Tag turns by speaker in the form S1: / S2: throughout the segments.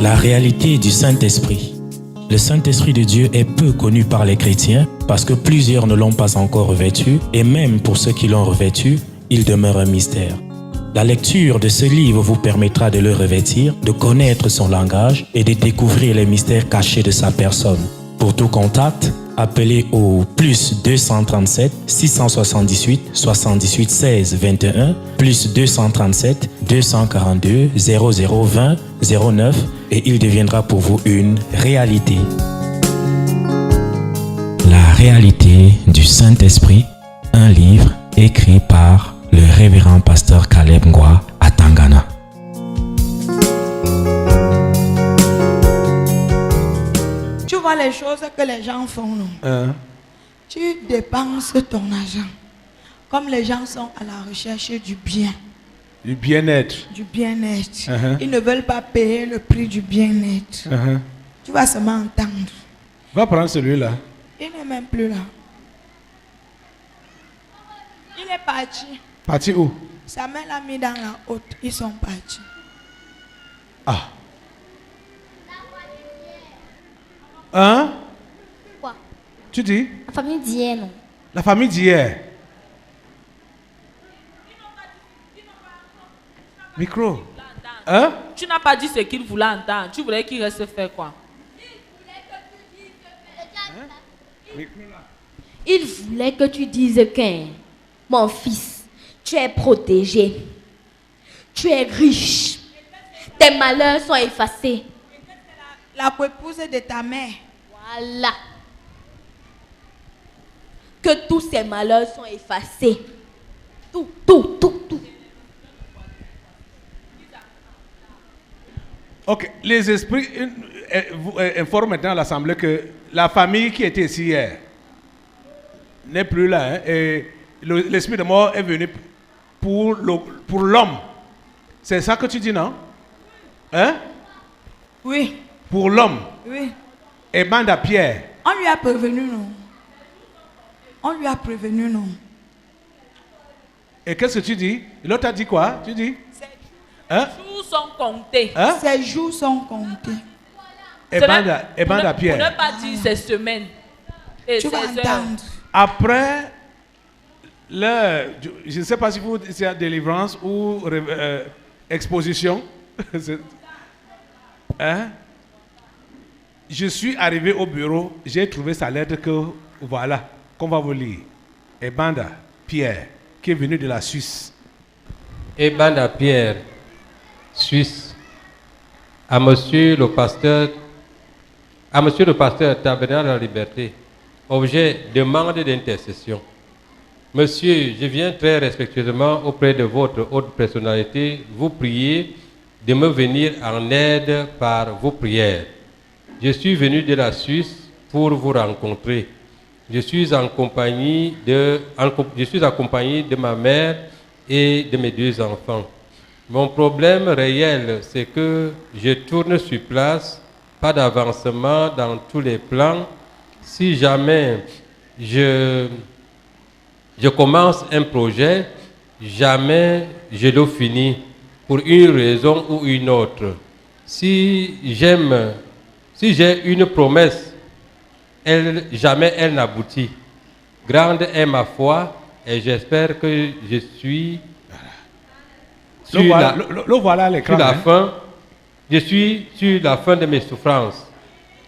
S1: La réalité du Saint-Esprit. Le Saint-Esprit de Dieu est peu connu par les chrétiens parce que plusieurs ne l'ont pas encore revêtu et même pour ceux qui l'ont revêtu, il demeure un mystère. La lecture de ce livre vous permettra de le revêtir, de connaître son langage et de découvrir les mystères cachés de sa personne. Pour tout contact, appelez au plus 237 678 78 16 21 plus 237 242 0020 09 et il deviendra pour vous une réalité. La réalité du Saint-Esprit, un livre écrit par le révérend pasteur Caleb Ngwa à Tangana.
S2: Tu vois les choses que les gens font, non? Tu dépenses ton argent. Comme les gens sont à la recherche du bien.
S3: Du bien-être.
S2: Du bien-être. Ils ne veulent pas payer le prix du bien-être. Tu vas seulement entendre.
S3: Va prendre celui-là.
S2: Il n'est même plus là. Il est parti.
S3: Parti où?
S2: Sa mère l'a mis dans la haute. Ils sont partis.
S3: Ah. Hein?
S4: Quoi?
S3: Tu dis?
S4: La famille d'hier, non?
S3: La famille d'hier. Micro. Hein?
S5: Tu n'as pas dit ce qu'il voulait entendre. Tu voulais qu'il reste faire quoi?
S4: Il voulait que tu dises que, mon fils, tu es protégé. Tu es riche. Tes malheurs sont effacés.
S2: La épouse de ta mère.
S4: Voilà. Que tous ces malheurs sont effacés. Tout.
S3: Ok, les esprits informent maintenant l'Assemblée que la famille qui était ici hier n'est plus là. Hein, et l'esprit de mort est venu pour l'homme. C'est ça que tu dis, non? Hein?
S2: Oui.
S3: Pour l'homme.
S2: Oui.
S3: Et Banda Pierre.
S2: On lui a prévenu, non? On lui a prévenu, non?
S3: Et qu'est-ce que tu dis? L'autre a dit quoi? Tu dis?
S5: Hein? Les jours sont comptés.
S3: Hein?
S2: Ces jours sont comptés.
S3: Et Banda Pierre.
S5: Pour ne pas dire ces semaines. Et
S2: tu vas entendre.
S3: Après, je ne sais pas si c'est délivrance ou exposition. Hein? Je suis arrivé au bureau, j'ai trouvé sa lettre que, voilà, qu'on va vous lire. Et Banda Pierre, qui est venu de la Suisse.
S6: Et Banda Pierre, Suisse, à monsieur le pasteur Tabernacle de la Liberté, objet demande d'intercession. Monsieur, je viens très respectueusement auprès de votre haute personnalité vous prier de me venir en aide par vos prières. Je suis venu de la Suisse pour vous rencontrer. Je suis accompagné de ma mère et de mes 2 enfants. Mon problème réel, c'est que je tourne sur place, pas d'avancement dans tous les plans. Si jamais je commence un projet, jamais je le finis pour une raison ou une autre. Si j'ai une promesse, jamais elle n'aboutit. Grande est ma foi et j'espère que je suis je suis sur la fin de mes souffrances.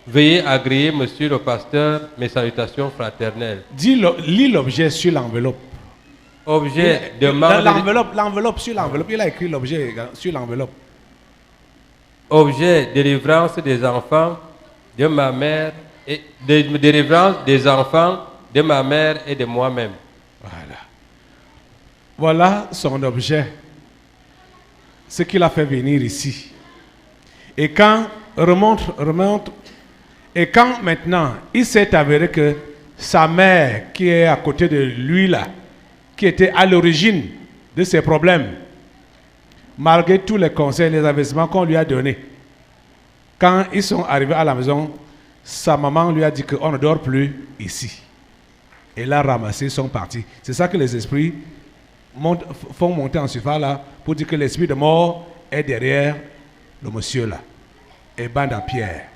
S6: Veuillez agréer, monsieur le pasteur, mes salutations fraternelles.
S3: Lis l'objet sur l'enveloppe.
S6: Objet
S3: l'enveloppe sur l'enveloppe. Il a écrit l'objet sur l'enveloppe.
S6: Objet délivrance des enfants de ma mère et délivrance des enfants de ma mère et de moi-même.
S3: Voilà son objet. Ce qu'il a fait venir ici. Et quand et quand maintenant il s'est avéré que sa mère qui est à côté de lui là, qui était à l'origine de ses problèmes, malgré tous les conseils, les investissements qu'on lui a donnés, quand ils sont arrivés à la maison, sa maman lui a dit qu'on ne dort plus ici. Et l'a ramassé, ils sont partis. C'est ça que les esprits font monter en surface là, pour dire que l'esprit de mort est derrière le monsieur là. et Banda Pierre.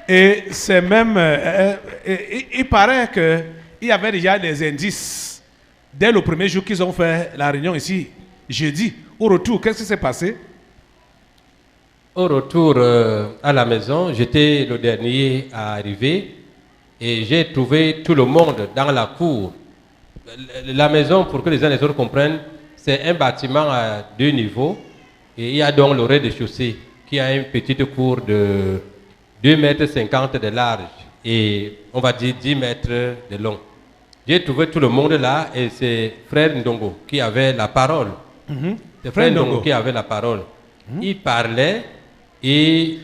S3: Et c'est même... il paraît qu'il y avait déjà des indices dès le premier jour qu'ils ont fait la réunion ici, jeudi. Au retour, qu'est-ce qui s'est passé?
S6: Au retour à la maison, j'étais le dernier à arriver et j'ai trouvé tout le monde dans la cour. La maison, pour que les uns et les autres comprennent, c'est un bâtiment à 2 niveaux et il y a donc le rez-de-chaussée qui a une petite cour de 2,50 m de large et on va dire 10 mètres de long. J'ai trouvé tout le monde là et c'est Frère Ndongo qui avait la parole. C'est Frère Ndongo qui avait la parole. Il parlait et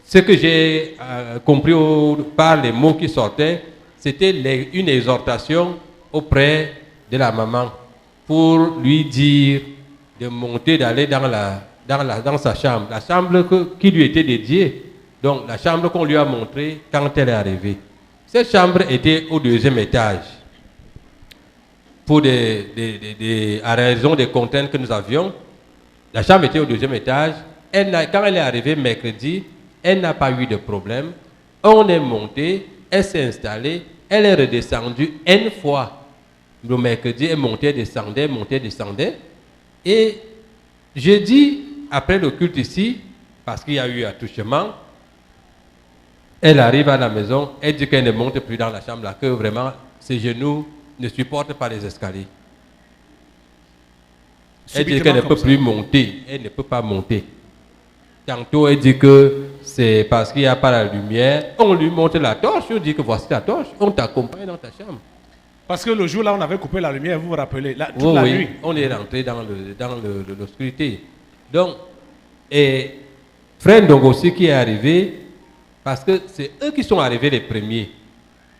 S6: ce que j'ai compris par les mots qui sortaient, c'était une exhortation auprès de la maman pour lui dire de monter, d'aller dans sa chambre, la chambre qui lui était dédiée. Donc la chambre qu'on lui a montrée quand elle est arrivée. Cette chambre était au 2e étage. Pour à raison des contraintes que nous avions, la chambre était au 2e étage. Quand elle est arrivée mercredi, elle n'a pas eu de problème. On est monté, elle s'est installée, elle est redescendue une fois. Le mercredi, elle montait, descendait. Et jeudi, après le culte ici, parce qu'il y a eu attouchement, elle arrive à la maison, elle dit qu'elle ne monte plus dans la chambre là, que vraiment ses genoux ne supportent pas les escaliers. Elle dit qu'elle ne peut plus monter, elle ne peut pas monter. Tantôt elle dit que c'est parce qu'il n'y a pas la lumière, on lui montre la torche, on dit que voici la torche, on t'accompagne dans ta chambre. Parce que le jour là on avait coupé la lumière, vous vous rappelez, toute la nuit. On est rentré dans l'obscurité. Donc, et Frère Ndongo aussi qui est arrivé, parce que c'est eux qui sont arrivés les premiers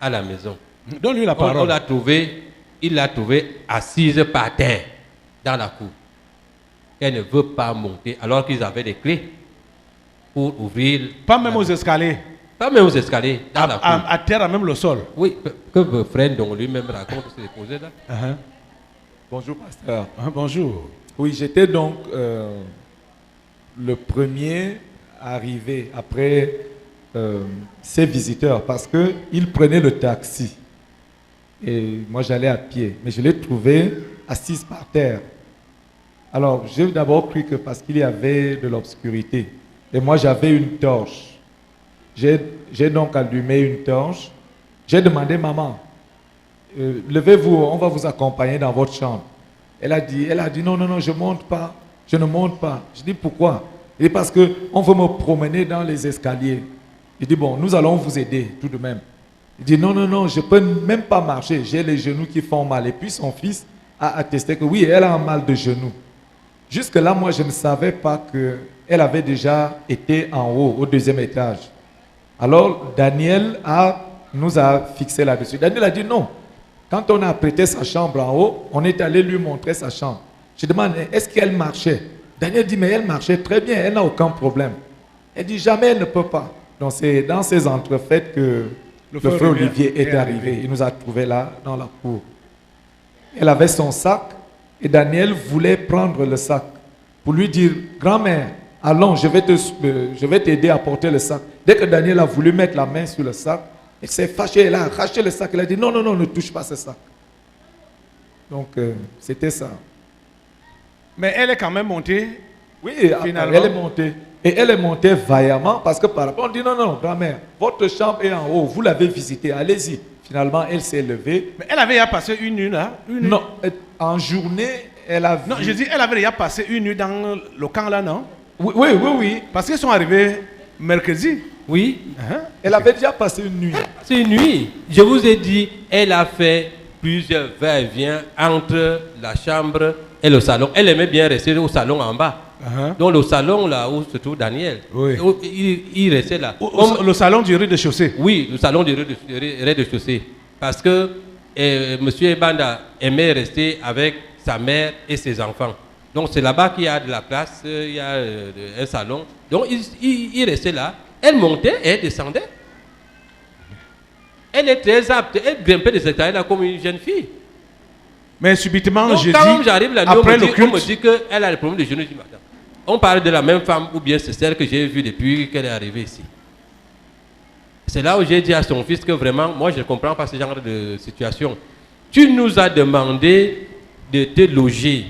S6: à la maison. Donne-lui la parole. Il l'a trouvée assise par terre dans la cour. Elle ne veut pas monter alors qu'ils avaient des clés pour ouvrir. Pas même aux escaliers. Pas même aux escaliers, dans la cour. À terre, même le sol. Oui, que le frère dont lui-même raconte s'est déposé là.
S7: Bonjour pasteur.
S3: Bonjour.
S7: Oui, j'étais donc le premier arrivé après ces visiteurs parce qu'ils prenaient le taxi. Et moi j'allais à pied, mais je l'ai trouvée assise par terre. Alors j'ai d'abord cru que parce qu'il y avait de l'obscurité. Et moi j'avais une torche. J'ai donc allumé une torche. J'ai demandé, maman, levez-vous, on va vous accompagner dans votre chambre. Elle a dit non, je ne monte pas. Je dis pourquoi? Et parce qu'on veut me promener dans les escaliers. Il dit bon, nous allons vous aider tout de même. Il dit non, je ne peux même pas marcher. J'ai les genoux qui font mal. Et puis son fils a attesté que oui, elle a un mal de genoux. Jusque-là, moi, je ne savais pas qu'elle avait déjà été en haut, au 2e étage. Alors, Daniel nous a fixé là-dessus. Daniel a dit non. Quand on a prêté sa chambre en haut, on est allé lui montrer sa chambre. Je demande, est-ce qu'elle marchait? Daniel dit, mais elle marchait très bien, elle n'a aucun problème. Elle dit, jamais elle ne peut pas. Donc c'est dans ces entrefaites que le frère Olivier est arrivé. Il nous a trouvés là, dans la cour. Elle avait son sac et Daniel voulait prendre le sac pour lui dire, grand-mère, allons, je vais t'aider à porter le sac. Dès que Daniel a voulu mettre la main sur le sac, elle s'est fâchée, elle a arraché le sac, elle a dit, non, ne touche pas ce sac. Donc c'était ça.
S3: Mais elle est quand même montée.
S7: Oui, finalement. Elle est montée. Et elle est montée vaillamment parce que par rapport, on dit non, grand-mère, votre chambre est en haut, vous l'avez visitée, allez-y. Finalement, elle s'est levée.
S3: Mais elle avait déjà passé une nuit là?
S7: Non, en journée, elle a vu...
S3: Non, je dis, elle avait déjà passé une nuit dans le camp là, non?
S7: Oui.
S3: Parce qu'ils sont arrivés mercredi.
S6: Oui.
S7: Elle avait déjà passé une nuit.
S6: C'est une nuit. Je vous ai dit, elle a fait plusieurs va-et-vient entre la chambre et le salon. Elle aimait bien rester au salon en bas. Donc le salon là où se trouve Daniel, il restait là.
S3: Le salon du rez-de-chaussée.
S6: Oui, le salon du rez-de-chaussée. Parce que M. Banda aimait rester avec sa mère et ses enfants. Donc c'est là-bas qu'il y a de la place, il y a un salon. Donc il restait là. Elle montait et elle descendait. Elle est très apte. Elle grimpait des escaliers là comme une jeune fille.
S3: Mais subitement,
S6: donc, quand j'arrive là, on me dit qu'elle a le problème de genoux du matin. On parle de la même femme ou bien c'est celle que j'ai vue depuis qu'elle est arrivée ici. C'est là où j'ai dit à son fils que vraiment, moi je ne comprends pas ce genre de situation. Tu nous as demandé de te loger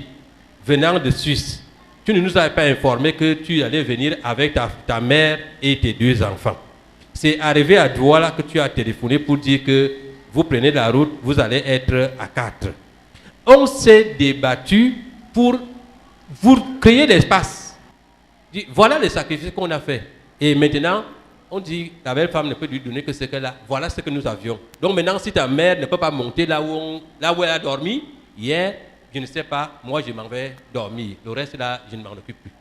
S6: venant de Suisse. Tu ne nous avais pas informé que tu allais venir avec ta mère et tes 2 enfants. C'est arrivé à Douala que tu as téléphoné pour dire que vous prenez la route, vous allez être à 4. On s'est débattu pour vous créer l'espace. Voilà les sacrifices qu'on a fait. Et maintenant, on dit la belle femme ne peut lui donner que ce qu'elle a. Voilà ce que nous avions. Donc maintenant, si ta mère ne peut pas monter là où elle a dormi, hier, je ne sais pas, moi je m'en vais dormir. Le reste là, je ne m'en occupe plus.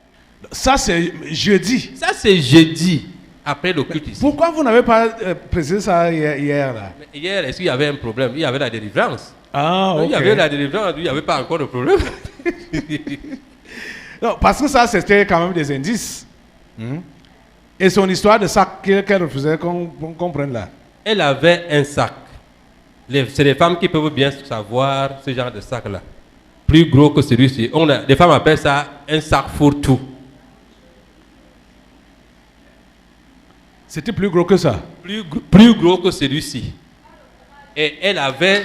S3: Ça c'est jeudi.
S6: Ça c'est jeudi, après le culte ici.
S3: Pourquoi vous n'avez pas précisé ça hier là?
S6: Mais hier, est-ce qu'il y avait un problème? Il y avait la délivrance.
S3: Ah, ok.
S6: Il y avait la délivrance, il n'y avait pas encore de problème.
S3: Non, parce que ça, c'était quand même des indices. Et son histoire de sac qu'elle refusait qu'on prenne là.
S6: Elle avait un sac. C'est les femmes qui peuvent bien savoir ce genre de sac-là. Plus gros que celui-ci. Les femmes appellent ça un sac fourre-tout.
S3: C'était plus gros que ça?
S6: Plus gros que celui-ci. Et elle avait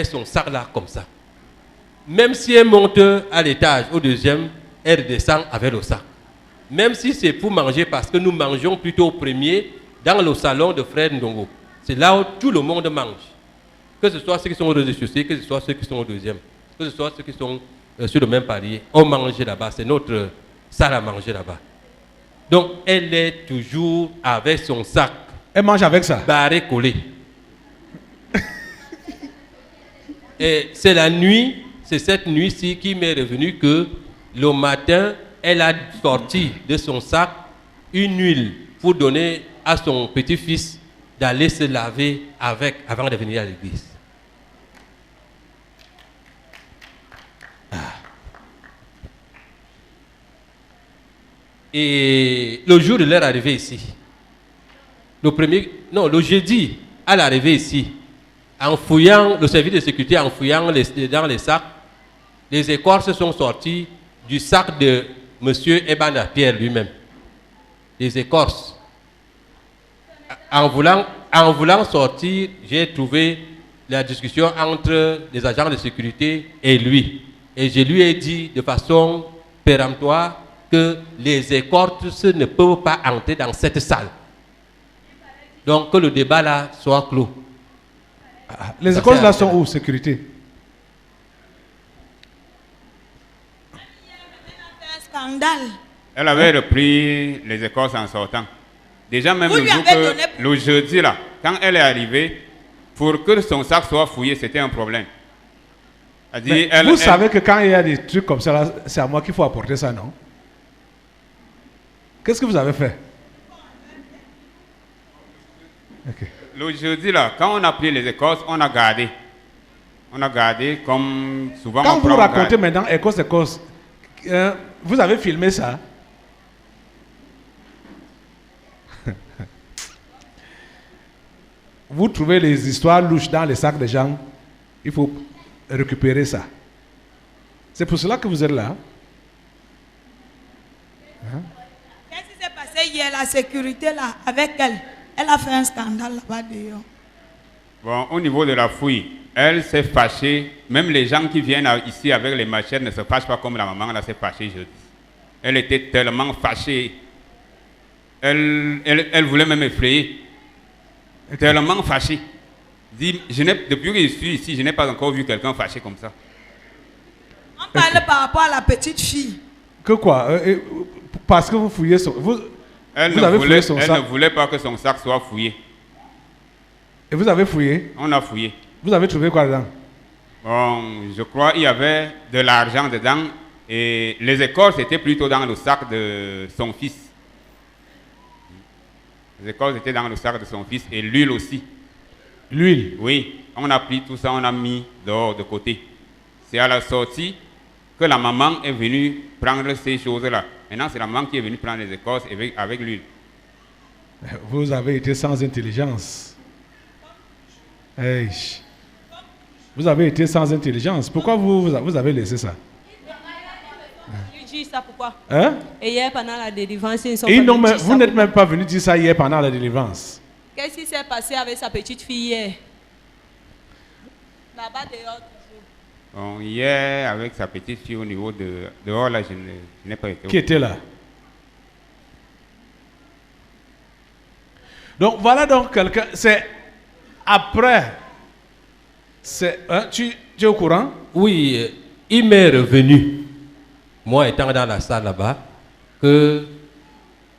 S6: son sac-là comme ça. Même si elle monte à l'étage, au 2e, elle descend avec le sac. Même si c'est pour manger, parce que nous mangeons plutôt au 1er, dans le salon de Frère Ndongo. C'est là où tout le monde mange. Que ce soit ceux qui sont au rez-de-chaussée, que ce soit ceux qui sont au 2e, que ce soit ceux qui sont sur le même palier. On mange là-bas, c'est notre salle à manger là-bas. Donc, elle est toujours avec son sac.
S3: Elle mange avec ça?
S6: Barré, collé. Et c'est la nuit, c'est cette nuit-ci qui m'est revenu que le matin, elle a sorti de son sac une huile pour donner à son petit-fils d'aller se laver avec avant de venir à l'église. Et le jour de leur arrivée ici, le jeudi, à l'arrivée ici, en fouillant, le service de sécurité, en fouillant dans les sacs, les écorces sont sorties du sac de M. Ebana Pierre lui-même. Les écorces. En voulant sortir, j'ai trouvé la discussion entre les agents de sécurité et lui. Et je lui ai dit de façon péremptoire que les écorces ne peuvent pas entrer dans cette salle. Donc que le débat là soit clos.
S3: Les écorces là sont où, sécurité?
S2: Scandale.
S8: Elle avait repris les écorces en sortant. Déjà même le jeudi là, quand elle est arrivée, pour que son sac soit fouillé, c'était un problème.
S3: Vous savez que quand il y a des trucs comme ça, là, c'est à moi qu'il faut apporter ça, non? Qu'est-ce que vous avez fait? Okay.
S8: Le jeudi là, quand on a pris les écorces, on a gardé. On a gardé comme souvent.
S3: Quand vous racontez maintenant écorce, vous avez filmé ça? Vous trouvez les histoires louches dans les sacs des gens, il faut récupérer ça. C'est pour cela que vous êtes là.
S2: Qu'est-ce qui s'est passé hier, la sécurité là, avec elle? Elle a fait un scandale là-bas dehors.
S8: Bon, au niveau de la fouille, elle s'est fâchée. Même les gens qui viennent ici avec les machettes ne se fâchent pas comme la maman là s'est fâchée jeudi. Elle était tellement fâchée. Elle voulait même effrayer. Tellement fâchée. Depuis que je suis ici, je n'ai pas encore vu quelqu'un fâché comme ça.
S2: On parle par rapport à la petite fille.
S3: Que quoi? Parce que vous fouillez son...
S8: Elle ne voulait pas que son sac soit fouillé.
S3: Et vous avez fouillé?
S8: On a fouillé.
S3: Vous avez trouvé quoi dedans?
S8: Bon, je crois qu'il y avait de l'argent dedans et les écorces étaient plutôt dans le sac de son fils. Les écorces étaient dans le sac de son fils et l'huile aussi.
S3: L'huile?
S8: Oui, on a pris tout ça, on a mis dehors de côté. C'est à la sortie que la maman est venue prendre ces choses-là. Maintenant, c'est la maman qui est venue prendre les écorces avec l'huile.
S3: Vous avez été sans intelligence. Hey. Vous avez été sans intelligence. Pourquoi vous avez laissé ça?
S9: dire ça pourquoi?
S3: Hein?
S9: Et hier, pendant la délivrance, ils sont
S3: Et
S9: pas venus dire
S3: vous
S9: ça
S3: n'êtes même pas venu dire ça hier pendant la délivrance.
S9: Qu'est-ce qui s'est passé avec sa petite fille hier? Là-bas dehors toujours.
S8: Bon, hier, avec sa petite fille au niveau de dehors, là, je n'ai pas été.
S3: Qui était là? Donc voilà donc quelqu'un, c'est après, tu es au courant?
S6: Oui, il m'est revenu, moi étant dans la salle là-bas, que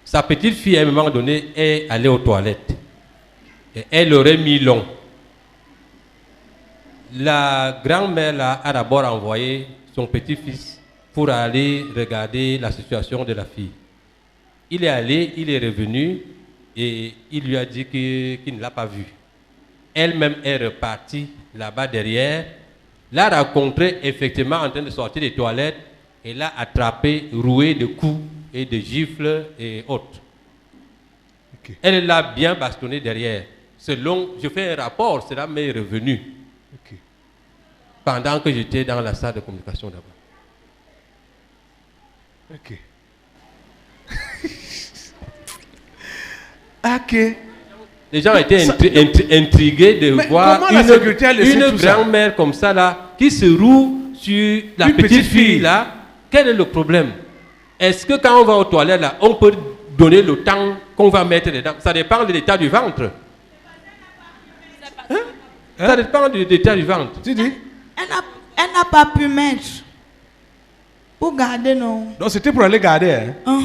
S6: sa petite fille à un moment donné est allée aux toilettes. Et elle aurait mis long. La grand-mère là a d'abord envoyé son petit-fils pour aller regarder la situation de la fille. Il est allé, il est revenu et il lui a dit qu'il ne l'a pas vu. Elle-même est repartie là-bas derrière, l'a rencontré effectivement en train de sortir des toilettes et l'a attrapé, roué de coups et de gifles et autres. Okay. Elle l'a bien bastonné derrière. Selon, je fais un rapport, cela m'est revenu. Okay. Pendant que j'étais dans la salle de communication d'abord.
S3: Ok. Ok.
S6: Les gens étaient intrigués de voir une grand-mère comme ça là, qui se roue sur la petite fille là. Quel est le problème? Est-ce que quand on va aux toilettes là, on peut donner le temps qu'on va mettre dedans? Ça dépend de l'état du ventre. Ça dépend de l'état du ventre.
S3: Tu dis?
S2: Elle n'a pas pu mettre. Pour garder, non.
S3: Donc c'était pour aller garder, hein?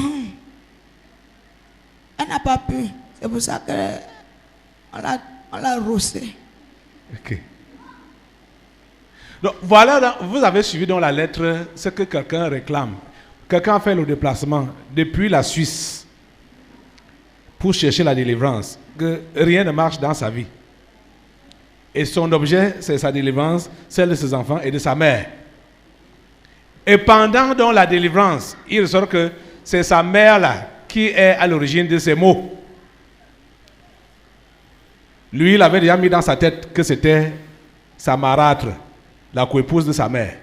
S2: Elle n'a pas pu. C'est pour ça qu'on l'a rossé.
S3: Ok. Donc voilà, vous avez suivi dans la lettre ce que quelqu'un réclame. Quelqu'un a fait le déplacement depuis la Suisse pour chercher la délivrance. Que rien ne marche dans sa vie. Et son objet, c'est sa délivrance, celle de ses enfants et de sa mère. Et pendant donc la délivrance, il ressort que c'est sa mère là qui est à l'origine de ces mots. Lui, il avait déjà mis dans sa tête que c'était sa marâtre, la coépouse de sa mère.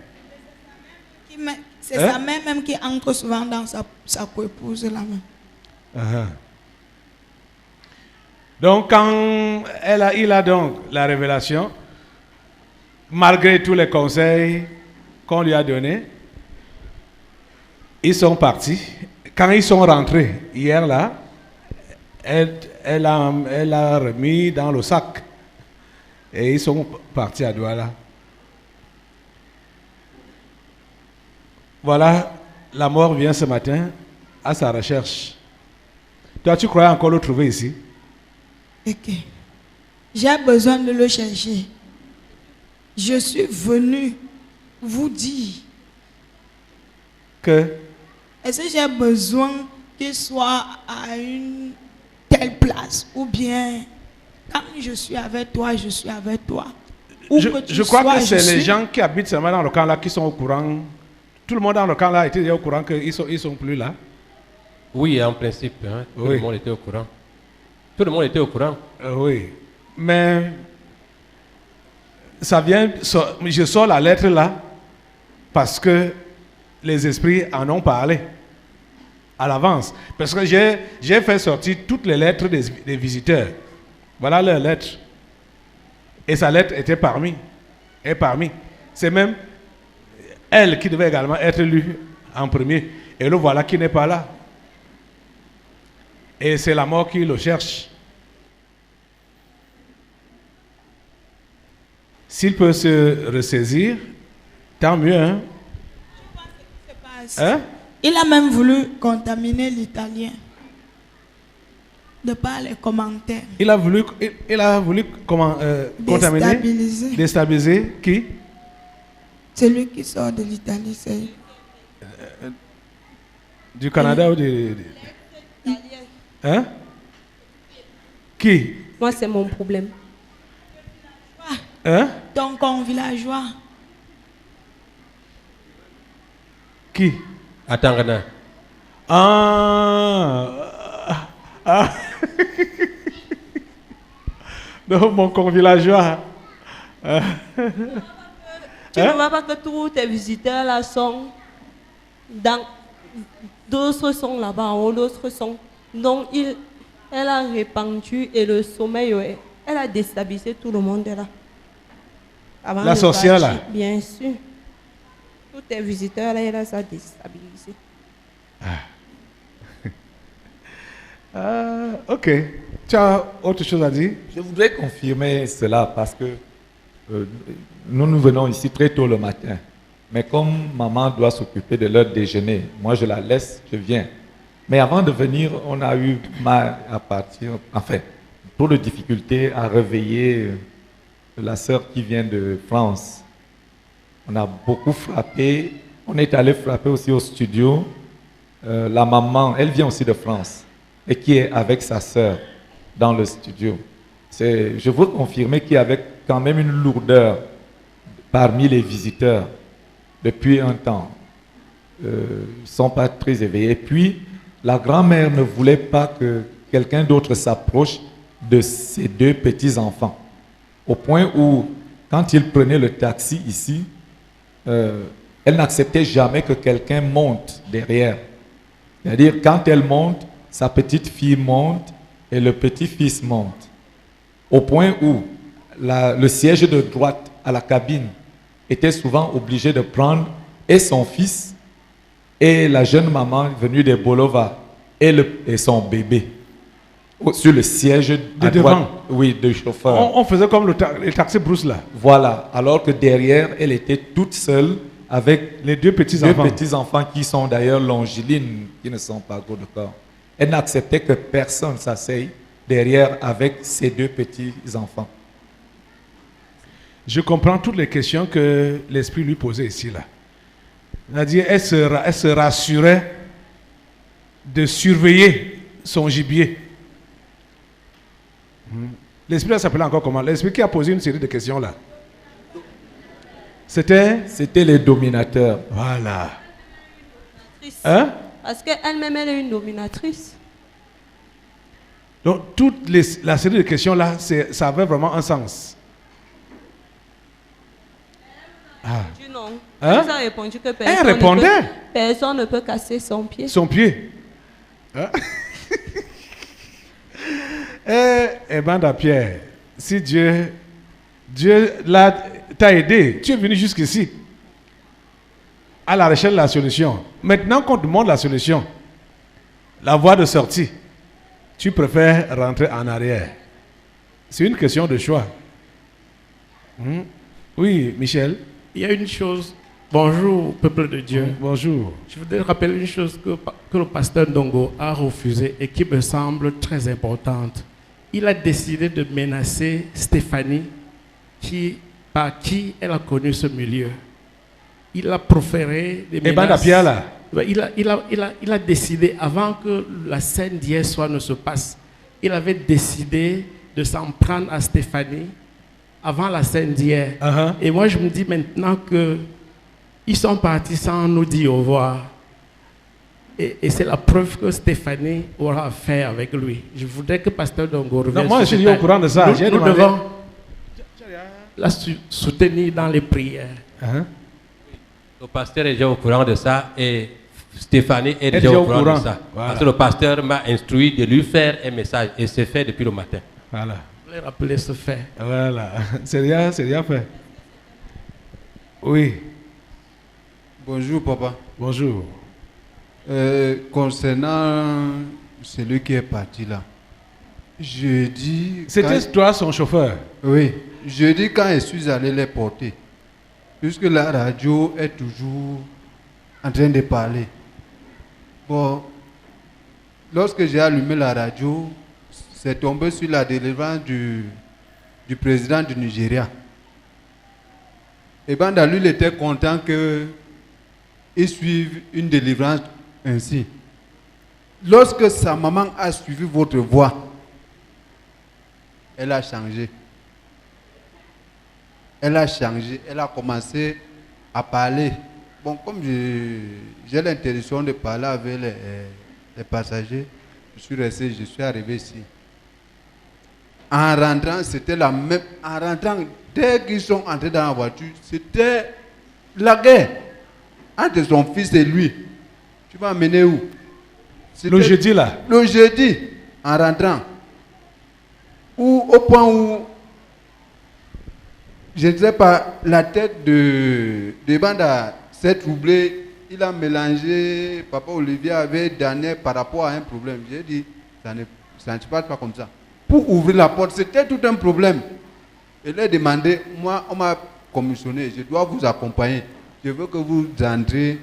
S2: C'est sa mère même qui entre souvent dans sa coépouse là même.
S3: Donc quand il a donc la révélation, malgré tous les conseils qu'on lui a donnés, ils sont partis. Quand ils sont rentrés hier là, elle a remis dans le sac et ils sont partis à Douala. Voilà, la mort vient ce matin à sa recherche. Toi, tu croyais encore le trouver ici?
S2: Ok. J'ai besoin de le chercher. Je suis venu vous dire
S3: que
S2: est-ce que j'ai besoin qu'il soit à une telle place ou bien quand je suis avec toi, je suis avec toi.
S3: Je crois que c'est les gens qui habitent seulement dans le camp là qui sont au courant. Tout le monde dans le camp là était déjà au courant qu'ils sont plus là.
S6: Oui, en principe, hein, tout le monde était au courant. Tout le monde était au courant.
S3: Oui, mais ça vient. Je sors la lettre là parce que les esprits en ont parlé à l'avance. Parce que j'ai fait sortir toutes les lettres des visiteurs. Voilà leurs lettres. Et sa lettre était parmi. C'est même elle qui devait également être lue en premier. Et le voilà qui n'est pas là. Et c'est la mort qui le cherche. S'il peut se ressaisir, tant mieux. Hein?
S2: Hein? Il a même voulu contaminer l'Italien. De par les commentaires.
S3: Il a voulu comment contaminer? Déstabiliser qui?
S2: Celui qui sort de l'Italie, c'est...
S3: du Canada ou de... Hein? Qui?
S9: Moi, c'est mon problème.
S3: Hein?
S2: Ton convillageois.
S3: Qui?
S6: Attends,
S3: Non, mon convillageois.
S9: Tu ne vois pas que tous tes visiteurs là sont dans d'autres sont là-bas en haut, d'autres sont... Donc, elle a répandu et le sommeil, elle a déstabilisé tout le monde là. Avant
S3: La
S9: de
S3: sorcière
S9: partir,
S3: là?
S9: Bien sûr. Tous tes visiteurs là, elle a déstabilisé.
S3: Ok. Tu as autre chose à dire?
S7: Je voudrais confirmer cela parce que nous venons ici très tôt le matin. Mais comme maman doit s'occuper de l'heure déjeuner, moi je la laisse, je viens. Mais avant de venir, on a eu mal à partir, enfin, trop de difficultés à réveiller la sœur qui vient de France. On a beaucoup frappé. On est allé frapper aussi au studio. La maman, elle vient aussi de France et qui est avec sa sœur dans le studio. Je veux confirmer qu'il y avait quand même une lourdeur parmi les visiteurs depuis un temps. Ils ne sont pas très éveillés. Et puis, la grand-mère ne voulait pas que quelqu'un d'autre s'approche de ses deux petits-enfants. Au point où, quand il prenait le taxi ici, elle n'acceptait jamais que quelqu'un monte derrière. C'est-à-dire, quand elle monte, sa petite fille monte et le petit-fils monte. Au point où le siège de droite à la cabine était souvent obligé de prendre et son fils et la jeune maman venue de Bolova et son bébé sur le siège de droite, oui, de chauffeur.
S3: On faisait comme le taxi Bruce là.
S7: Voilà, alors que derrière, elle était toute seule avec
S3: les deux
S7: petits-enfants qui sont d'ailleurs longilines, qui ne sont pas gros de corps. Elle n'acceptait que personne s'asseye derrière avec ses deux petits-enfants.
S3: Je comprends toutes les questions que l'Esprit lui posait ici là. C'est-à-dire, elle se rassurait de surveiller son gibier. L'Esprit là s'appelait encore comment? L'Esprit qui a posé une série de questions là.
S7: C'était les dominateurs.
S3: Voilà.
S9: Hein? Parce qu'elle-même, elle est une dominatrice.
S3: Donc, la série de questions là, ça avait vraiment un sens.
S9: Non.
S3: Hein?
S9: Elle a répondu que
S3: Elle répondait.
S9: Personne ne peut casser son pied.
S3: Son pied. Hein? Banda Pierre, si Dieu t'a aidé, tu es venu jusqu'ici à la recherche de la solution. Maintenant qu'on te demande la solution, la voie de sortie, tu préfères rentrer en arrière. C'est une question de choix. Oui, Michel.
S10: Il y a une chose. Bonjour, peuple de Dieu.
S3: Bonjour.
S10: Je voudrais rappeler une chose que le pasteur Ndongo a refusée et qui me semble très importante. Il a décidé de menacer Stéphanie, par qui elle a connu ce milieu. Il a proféré des menaces. Il a décidé, avant que la scène d'hier soir ne se passe, il avait décidé de s'en prendre à Stéphanie avant la scène d'hier. Et moi, je me dis maintenant qu'ils sont partis sans nous dire au revoir. Et c'est la preuve que Stéphanie aura affaire avec lui. Je voudrais que Pasteur Ndongo revienne.
S3: Moi, je suis au courant de ça.
S10: Nous devons la soutenir dans les prières.
S6: Le pasteur est déjà au courant de ça et Stéphanie est déjà au courant de ça. Voilà. Parce que le pasteur m'a instruit de lui faire un message et c'est fait depuis le matin.
S3: Voilà.
S10: Je voulais rappeler ce fait.
S3: Voilà. C'est bien fait. Oui.
S11: Bonjour, papa.
S3: Bonjour.
S11: Concernant celui qui est parti là, je dis...
S3: C'était toi son chauffeur?
S11: Oui. Je dis quand je suis allé les porter, puisque la radio est toujours en train de parler. Bon, lorsque j'ai allumé la radio, c'est tombé sur la délivrance du président du Nigeria. Et Banda, lui, il était content qu'il suive une délivrance ainsi. Lorsque sa maman a suivi votre voix, elle a changé. Elle a changé, elle a commencé à parler. Bon, comme j'ai l'intention de parler avec les passagers, je suis resté, je suis arrivé ici. En rentrant, c'était la même. En rentrant, dès qu'ils sont entrés dans la voiture, c'était la guerre entre son fils et lui. Tu vas amener où?
S3: Le jeudi là.
S11: Le jeudi, en rentrant. Ou au point où, je ne sais pas, la tête de Banda s'est troublée. Il a mélangé, Papa Olivier avait donné par rapport à un problème. J'ai dit, ça ne se passe pas comme ça. Pour ouvrir la porte, c'était tout un problème. Et il a demandé, moi, on m'a commissionné, je dois vous accompagner. Je veux que vous entrez.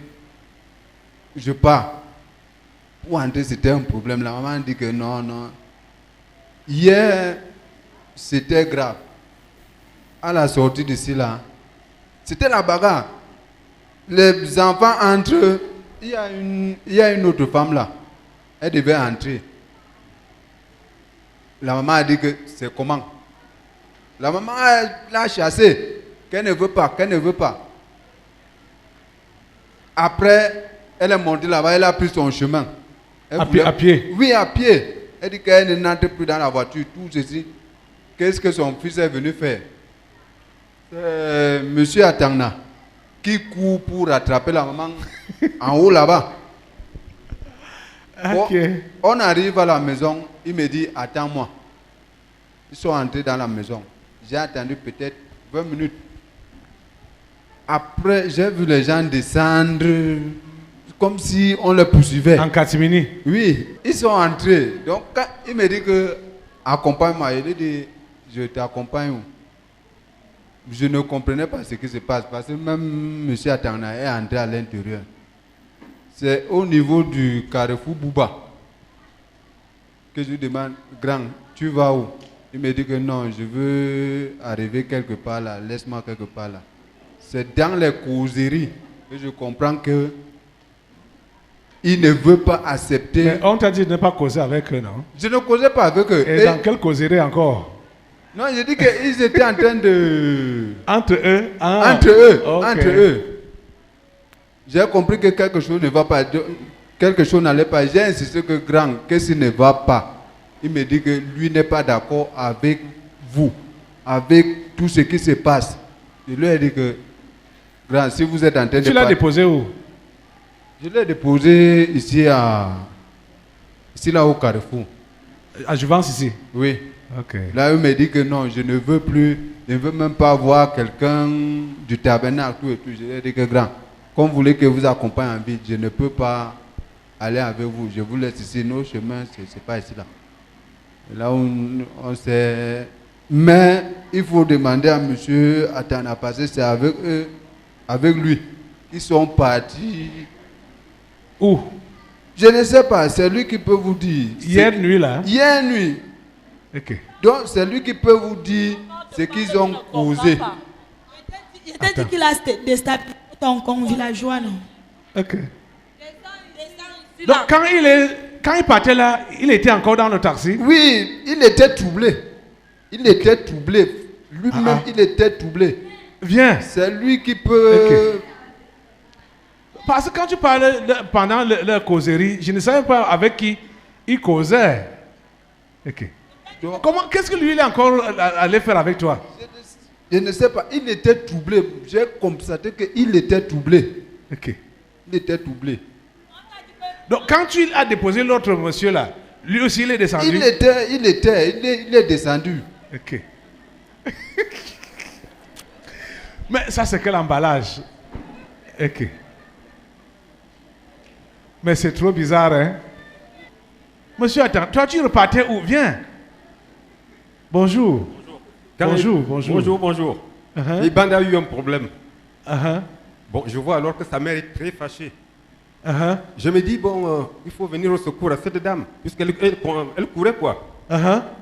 S11: Je pars. Pour entrer, c'était un problème. La maman dit que non, non. Hier, c'était grave. À la sortie d'ici là, c'était la bagarre. Les enfants entre eux, il y a une autre femme là. Elle devait entrer. La maman a dit que c'est comment? La maman l'a chassée. Qu'elle ne veut pas, qu'elle ne veut pas. Après, elle est montée là-bas, elle a pris son chemin.
S3: À pied?
S11: Oui, à pied. Elle dit qu'elle n'entre plus dans la voiture. Tout ceci. Qu'est-ce que son fils est venu faire? Monsieur Atangna, qui court pour rattraper la maman en haut là-bas.
S3: Okay.
S11: On arrive à la maison, il me dit, attends-moi. Ils sont entrés dans la maison. J'ai attendu peut-être 20 minutes. Après, j'ai vu les gens descendre comme si on les poursuivait.
S3: En catimini?
S11: Oui, ils sont entrés. Donc, quand il me dit que accompagne-moi, il dit, je t'accompagne. Je ne comprenais pas ce qui se passe parce que même M. Atangna est entré à l'intérieur. C'est au niveau du carrefour Bouba que je lui demande, grand, tu vas où? Il me dit que non, je veux arriver quelque part là, laisse-moi quelque part là. C'est dans les causeries que je comprends que il ne veut pas accepter.
S3: Mais on t'a dit de ne pas causer avec eux, non?
S11: Je ne causais pas avec eux.
S3: Et dans quelle causerie encore?
S11: Non, je dis qu'ils étaient en train de...
S3: Entre eux? Ah.
S11: Entre eux,
S3: Okay.
S11: entre eux. J'ai compris que quelque chose ne va pas. Quelque chose n'allait pas. J'ai insisté que grand, qu'est-ce qui ne va pas? Il me dit que lui n'est pas d'accord avec vous, avec tout ce qui se passe. Je lui ai dit que, grand, si vous êtes en train de...
S3: Tu l'as déposé où?
S11: Je l'ai déposé ici là au Carrefour.
S3: À Jouvence ici?
S11: Oui.
S3: Ok.
S11: Là, il me dit que non, je ne veux plus, je ne veux même pas voir quelqu'un du tabernacle, tout et tout. Je lui ai dit que grand, comme vous voulez que vous accompagne en ville, je ne peux pas aller avec vous. Je vous laisse ici, nos chemins, c'est pas ici là. Et là, on s'est... Mais il faut demander à monsieur Atangna parce que c'est avec eux, avec lui. Ils sont partis.
S3: Où?
S11: Je ne sais pas, c'est lui qui peut vous dire.
S3: Hier nuit là?
S11: Hier nuit.
S3: Ok.
S11: Donc c'est lui qui peut vous dire ce qu'ils ont causé.
S2: Je t'ai dit qu'il a déstabilisé ton villageois, non?
S3: Ok. Donc quand il partait là, il était encore dans le taxi?
S11: Oui, il était troublé. Il était troublé. Lui-même, il était troublé.
S3: Viens.
S11: C'est lui qui peut...
S3: Okay. Parce que quand tu parlais pendant leur causerie, je ne savais pas avec qui il causait. Ok. Comment, qu'est-ce que lui il est encore allé faire avec toi?
S11: Je ne sais pas. Il était troublé. J'ai constaté qu'il était troublé.
S3: Ok.
S11: Il était troublé.
S3: Donc quand tu as déposé l'autre monsieur là, lui aussi il est descendu?
S11: Il est descendu.
S3: Ok. Mais ça c'est quel emballage? Ok. Mais c'est trop bizarre, hein? Monsieur, attends, toi tu repartais où? Viens. Bonjour. Bonjour.
S12: Bonjour. Et Banda a eu un problème. Bon, je vois alors que sa mère est très fâchée. Je me dis, bon, il faut venir au secours à cette dame, puisqu'elle elle courait quoi.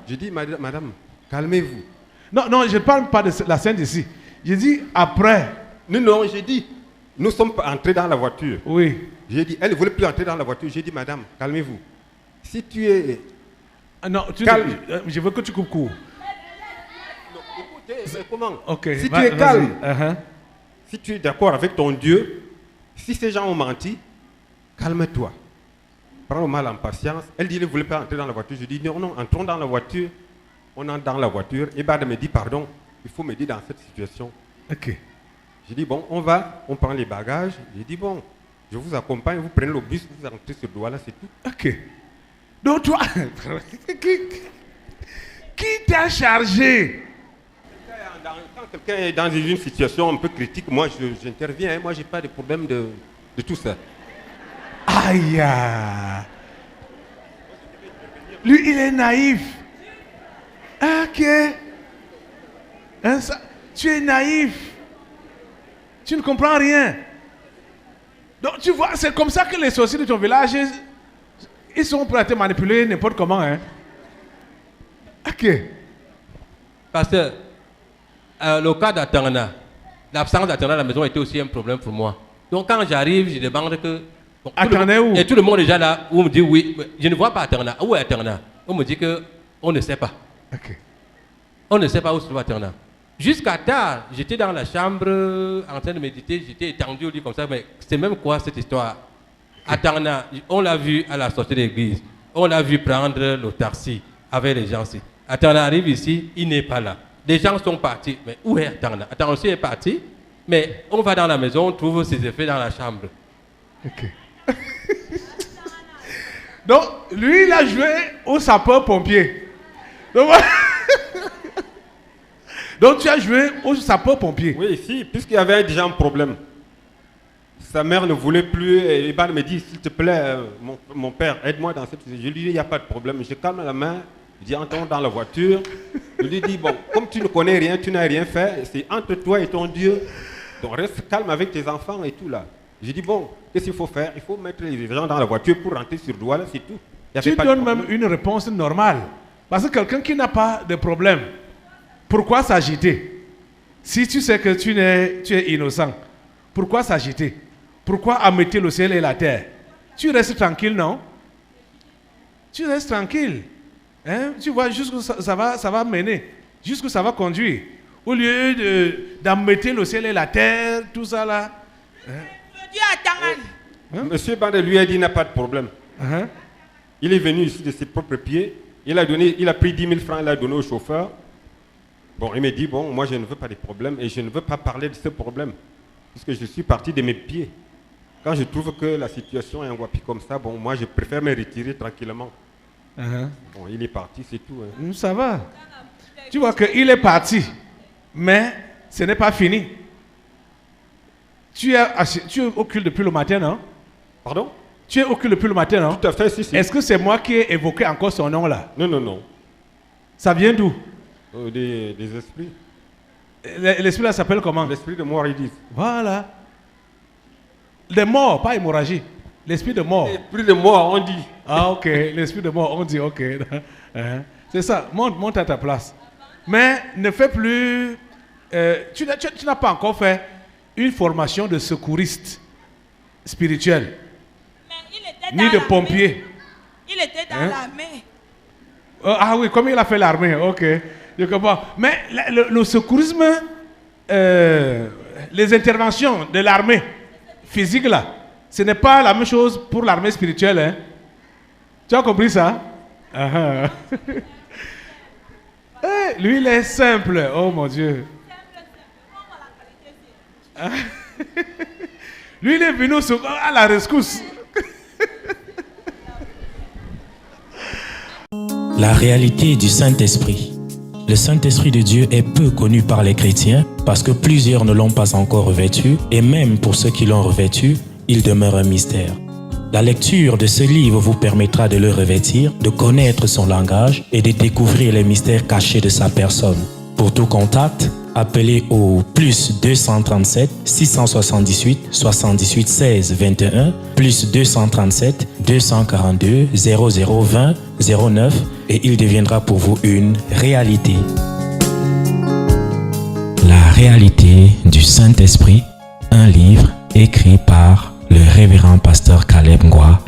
S12: Je dis, madame, calmez-vous.
S3: Non, je ne parle pas de la scène ici. Je dis après.
S12: Non, j'ai dit, nous sommes entrés dans la voiture.
S3: Oui.
S12: J'ai dit, elle ne voulait plus entrer dans la voiture. J'ai dit, madame, calmez-vous. Si tu es...
S3: Non, je veux que tu coupes court.
S12: Non, écoutez, mais comment?
S3: Okay,
S12: si tu es calme, si tu es d'accord avec ton Dieu, si ces gens ont menti, calme-toi. Prends le mal en patience. Elle dit, elle ne voulait pas entrer dans la voiture. Je dis, non, entrons dans la voiture. On entre dans la voiture. Et Bada me dit, pardon, il faut m'aider dans cette situation.
S3: Ok.
S12: J'ai dit, bon, on va, on prend les bagages. J'ai dit, bon, Je vous accompagne, vous prenez le bus, vous rentrez sur Douala, c'est tout.
S3: Ok. Donc toi, qui t'a chargé?
S12: Quand quelqu'un est dans une situation un peu critique, moi j'interviens. Moi, j'ai pas de problème de tout ça.
S3: Aïe. Lui, il est naïf. Ok. Hein, tu es naïf. Tu ne comprends rien. Donc tu vois, c'est comme ça que les sorciers de ton village, ils sont prêts à te manipuler n'importe comment. Hein. Ok.
S6: Parce que le cas d'Atangana, l'absence d'Atangana à la maison était aussi un problème pour moi. Donc quand j'arrive, je demande que... Bon,
S3: où?
S6: Et tout le monde est déjà là, où on me dit oui, je ne vois pas Atangana. Où est Atangana? On me dit qu'on ne sait pas.
S3: Ok.
S6: On ne sait pas où se trouve Atangana. Jusqu'à tard, j'étais dans la chambre en train de méditer, j'étais étendu au lit comme ça, mais c'est même quoi cette histoire? Atangana, on l'a vu à la sortie de l'église, on l'a vu prendre le taxi avec les gens ici. Atangana arrive ici, il n'est pas là. Les gens sont partis, mais où est Atangana? Atangana aussi est parti, mais on va dans la maison, on trouve ses effets dans la chambre.
S3: Ok. Donc, lui, il a joué au sapeur-pompier. Donc, tu as joué au sapeur-pompier.
S12: Oui, si, puisqu'il y avait déjà un problème. Sa mère ne voulait plus, et Iban me dit, s'il te plaît, mon père, aide-moi dans cette situation. Je lui dis, il n'y a pas de problème. Je calme la main, je dis, entrons dans la voiture. Je lui dis, bon, comme tu ne connais rien, tu n'as rien fait, c'est entre toi et ton Dieu. Donc, reste calme avec tes enfants et tout là. Je dis, bon, qu'est-ce qu'il faut faire? Il faut mettre les gens dans la voiture pour rentrer sur Douala, c'est tout.
S3: Tu donnes même une réponse normale. Parce que quelqu'un qui n'a pas de problème, pourquoi s'agiter? Si tu sais que tu es innocent, pourquoi s'agiter? Pourquoi ameuter le ciel et la terre? Tu restes tranquille, non? Tu restes tranquille. Hein? Tu vois jusqu'où ça va mener, jusqu'où ça va conduire. Au lieu d'ameuter le ciel et la terre, tout ça là. Hein?
S12: Monsieur Bande lui a dit qu'il n'a pas de problème. Il est venu ici de ses propres pieds. Il a pris 10 000 francs, il a donné au chauffeur. Bon, il me dit, bon, moi je ne veux pas de problème et je ne veux pas parler de ce problème. Puisque je suis parti de mes pieds. Quand je trouve que la situation est un wapi comme ça, bon, moi je préfère me retirer tranquillement. Bon, il est parti, c'est tout. Hein.
S3: Ça va. Tu vois qu'il est parti, mais ce n'est pas fini. Tu es au culte depuis le matin, non?
S12: Pardon?
S3: Tu es au culte depuis le matin, non?
S12: Tout à fait, si.
S3: Est-ce que c'est moi qui ai évoqué encore son nom là?
S12: Non.
S3: Ça vient d'où?
S12: Des esprits.
S3: L'esprit là s'appelle comment?
S12: L'esprit de mort, ils disent.
S3: Voilà. Les morts, pas hémorragie. L'esprit de mort.
S12: L'esprit de mort, on dit.
S3: Ah, ok. L'esprit de mort, on dit, ok. C'est ça. Monte à ta place. Mais ne fais plus... tu n'as pas encore fait une formation de secouriste spirituel. Ni de pompier.
S2: Il était dans l'armée.
S3: Ah oui, comme il a fait l'armée, ok. Je comprends. Mais le secourisme, les interventions de l'armée physique là, ce n'est pas la même chose pour l'armée spirituelle. Hein? Tu as compris ça? Lui, il est simple. Oh mon Dieu. Lui, il est venu à la rescousse.
S1: La réalité du Saint-Esprit. Le Saint-Esprit de Dieu est peu connu par les chrétiens parce que plusieurs ne l'ont pas encore revêtu et même pour ceux qui l'ont revêtu, il demeure un mystère. La lecture de ce livre vous permettra de le revêtir, de connaître son langage et de découvrir les mystères cachés de sa personne. Pour tout contact, appelez au plus 237 678 78 16 21 plus 237 242 0020 09 et il deviendra pour vous une réalité. La réalité du Saint-Esprit, un livre écrit par le révérend pasteur Caleb Ngwa